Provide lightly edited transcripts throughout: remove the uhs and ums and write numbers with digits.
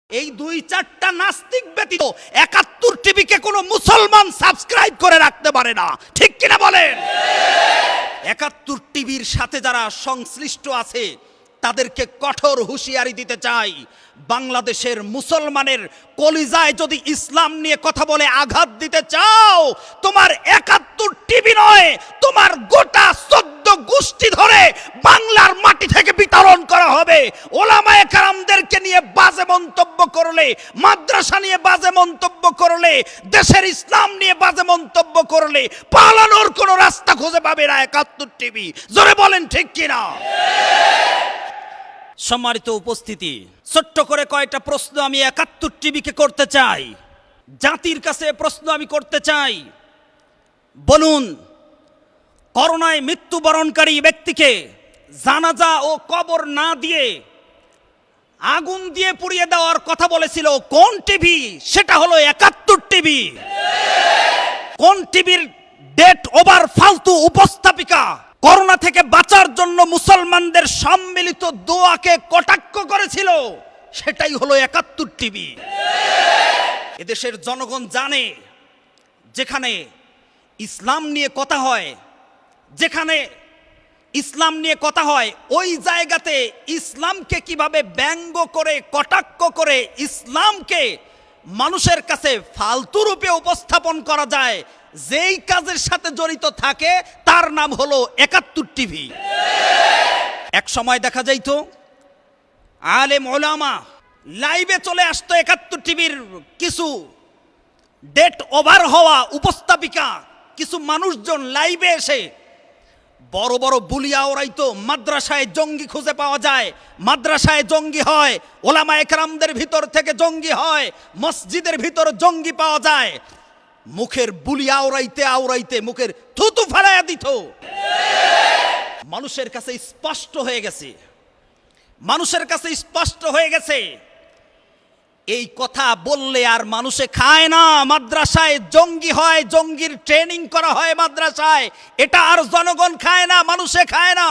এই দুই চারটা নাস্তিক ব্যতীত ৭১ টিভিকে কোনো মুসলমান সাবস্ক্রাইব করে রাখতে পারে না, ঠিক কিনা বলেন? ৭১ টিভির সাথে যারা সংশ্লিষ্ট আছে তাদেরকে কঠোর হুঁশিয়ারি দিতে চাই, বাংলাদেশের মুসলমানের কলিজায় যদি ইসলাম নিয়ে কথা বলে আঘাত দিতে চাও, তোমার ৭১ টিভি নয়, তোমার গোটা ১৪ গোষ্ঠী ধরে বাংলার মাটি থেকে বিতরণ করা হবে। ওলামায়ে কেরামদেরকে নিয়ে বাজে মন্তব্য করলে, মাদ্রাসা নিয়ে বাজে মন্তব্য করলে, দেশের ইসলাম নিয়ে বাজে মন্তব্য করলে পালানোর কোনো রাস্তা খুঁজে পাবে না ৭১ টিভি। জোরে বলেন ঠিক কিনা? সম্মানিত উপস্থিতি, ছোট্ট করে কয়টা প্রশ্ন আমি ৭১ টিভিকে করতে চাই, জাতির কাছে প্রশ্ন আমি করতে চাই। বলুন, করোনায় মৃত্যুবরণকারী ব্যক্তিকে জানাজা ও কবর না দিয়ে আগুন দিয়ে পুড়িয়ে দেওয়ার কথা বলেছিল কোন টিভি? সেটা হলো ৭১ টিভি। কোন টিভির ডেট ওভার ফালতু উপস্থাপিকা করোনা থেকে বাঁচার জন্য মুসলমানদের সম্মিলিত দোয়াকে কটাক্ষ করেছিল? সেটাই হলো ৭১ টিভি। এদেশের জনগণ জানে, যেখানে ইসলাম নিয়ে কথা হয়, যেখানে ইসলাম নিয়ে কথা হয়, ওই জায়গাতে ইসলামকে কিভাবে ব্যঙ্গ করে, কটাক্ষ করে ইসলামকে মানুষের কাছে ফালতু রূপে উপস্থাপন করা যায়, যেই কাজের সাথে জড়িত থাকে তার নাম হলো ৭১ টিভি। এক সময় দেখা যাইতো আলেম ওলামা লাইভে চলে আসতো ৭১ টিভির কিছু ডেট ওভার হওয়া উপস্থাপিকা, কিছু মানুষজন লাইভে এসে বড় বড় বুলিয়া ওরাইতো, মাদ্রাসায় জঙ্গি খুঁজে পাওয়া যায়, মাদ্রাসায় জঙ্গি হয়, ওলামায়ে কেরামদের ভিতর থেকে জঙ্গি হয়, মসজিদের ভিতর জঙ্গি পাওয়া যায়। মুখের বুলিয়া আওড়াইতে আওড়াইতে মুখের থুতু ফেলাইয়া দিত। মানুষের কাছে স্পষ্ট হয়ে গেছে, মানুষের কাছে স্পষ্ট হয়ে গেছে, এই কথা বললে আর মানুষে খায় না। মাদ্রাসায় জঙ্গি হয়, জঙ্গির ট্রেনিং করা হয় মাদ্রাসায়, এটা আর জনগণ খায় না, মানুষে খায় না।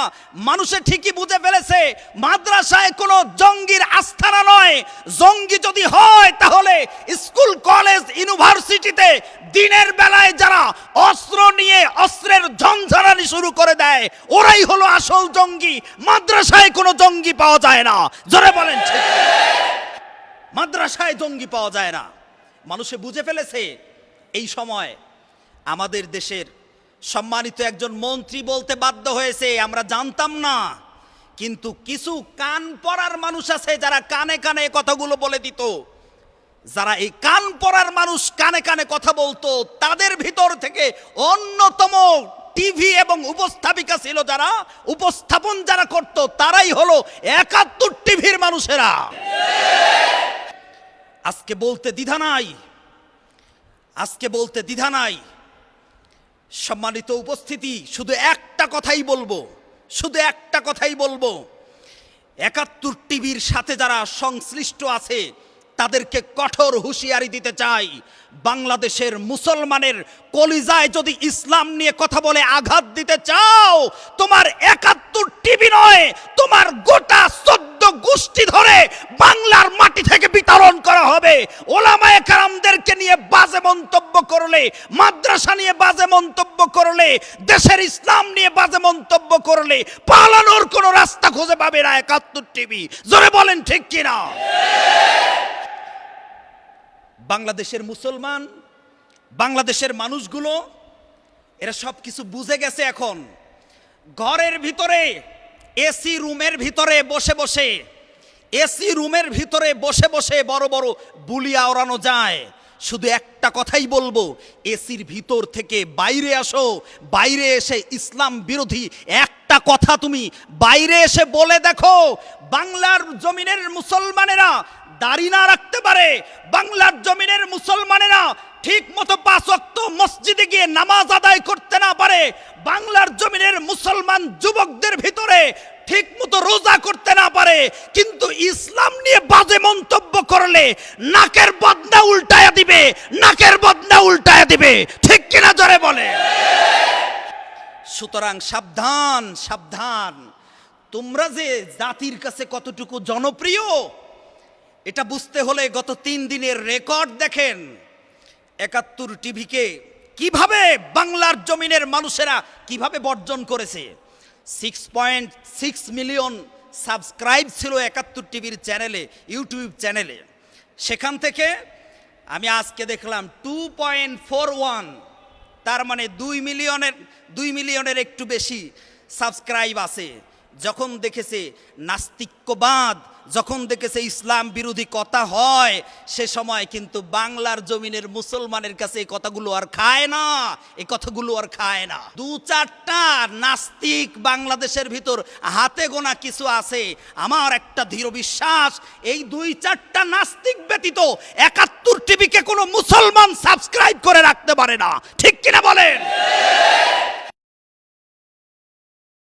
মানুষে ঠিকই বুঝে ফেলেছে মাদ্রাসায় কোনো জঙ্গির আস্থানা নয়। জঙ্গি যদি হয় তাহলে স্কুল, কলেজ, ইউনিভার্সিটিতে দিনের বেলায় যারা অস্ত্র নিয়ে অস্ত্রের ঝঞ্ঝানি শুরু করে দেয়, ওরাই হলো আসল জঙ্গি। মাদ্রাসায় কোনো জঙ্গি পাওয়া যায় না। জোরে বলেন ঠিক? মাদ্রাসায় জঙ্গি পাওয়া যায় না। মানুষে বুঝে ফেলেছে। এই সময় আমাদের দেশের সম্মানিত একজন মন্ত্রী বলতে বাধ্য হয়েছে, আমরা জানতাম না, কিন্তু কিছু কান পড়ার মানুষ আছে যারা কানে কানে কথাগুলো বলে দিত। যারা এই কান পড়ার মানুষ কানে কানে কথা বলতো, তাদের ভিতর থেকে অন্যতম টিভি এবং উপস্থাপিকা ছিল যারা উপস্থাপন যারা করত, তারাই হলো ৭১ টিভির মানুষেরা। আজকে বলতে দ্বিধা নাই, আজকে বলতে দ্বিধা নাই। সম্মানিত উপস্থিতি, শুধু একটা কথাই বলবো, শুধু একটা কথাই বলবো, ৭১ টিভির সাথে যারা সংশ্লিষ্ট আছে তাদেরকে কঠোর হুঁশিয়ারি দিতে চাই, বাংলাদেশের মুসলমানের কলিজায় যদি ইসলাম নিয়ে কথা বলে আঘাত দিতে চাও, তোমার ৭১ টিভি নয়, তোমার গোটা ১৪ গোষ্ঠী ধরে বাংলার মাটি থেকে বিতরণ করা হবে। ওলামায়ে কেরামদেরকে নিয়ে বাজে মন্তব্য করলে, মাদ্রাসা নিয়ে বাজে মন্তব্য করলে, দেশের ইসলাম নিয়ে বাজে মন্তব্য করলে পালানোর কোনো রাস্তা খুঁজে পাবে না ৭১ টিভি। জোরে বলেন ঠিক কিনা? বাংলাদেশের মুসলমান, বাংলাদেশের মানুষগুলো এরা সব কিছু বুঝে গেছে। এখন ঘরের ভিতরে এসি রুমের ভিতরে বসে বসে, এসি রুমের ভিতরে বসে বসে বড় বড় বুলিয়া ওড়ানো যায়। শুধু একটা কথাই বলবো, এসির ভিতর থেকে বাইরে আসো, বাইরে এসে ইসলাম বিরোধী একটা কথা তুমি বাইরে এসে বলে দেখো। বাংলার জমিনের মুসলমানেরা দাড়ি না রাখতে পারে, বাংলার জমিনের মুসলমানেরা ঠিক মতো ৫ ওয়াক্ত মসজিদে গিয়ে নামাজ আদায় করতে না পারে, বাংলার জমিনের মুসলমান যুবকদের ভিতরে ঠিক মতো রোজা করতে না পারে, কিন্তু ইসলাম নিয়ে বাজে মন্তব্য করলে নাকের বদনা উল্টায়া দিবে, নাকের বদনা উল্টায়া দিবে, ঠিক কিনা? জোরে বলে। সুতরাং সাবধান, সাবধান। তোমরা যে জাতির কাছে কতটুকু জনপ্রিয় এটা বুঝতে হলে গত 3 দিনের রেকর্ড দেখেন। 71 টিভিকে কিভাবে বাংলার জমিনের মানুষেরা কিভাবে বর্জন করেছে। 6.6 মিলিয়ন সাবস্ক্রাইব ছিল 71 টিভির চ্যানেলে, ইউটিউব চ্যানেলে। সেখান থেকে আমি আজকে দেখলাম 2.41, তার মানে 2 মিলিয়নের একটু বেশি সাবস্ক্রাইব আছে। যখন দেখেছে নাস্তিক্যবাদ, যখন দেখেছে ইসলাম বিরোধী কথা হয়, সে সময় কিন্তু বাংলার জমিনের মুসলমানের কাছে এই কথাগুলো আর খায় না, এই কথাগুলো আর খায় না। 2-4টা নাস্তিক বাংলাদেশের ভিতর হাতে গোনা কিছু আছে। আমার একটা দৃঢ় বিশ্বাস, এই 2-4টা নাস্তিক ব্যতীত 71 টিভিকে কোনো মুসলমান সাবস্ক্রাইব করে রাখতে পারে না। ঠিক কিনা বলেন?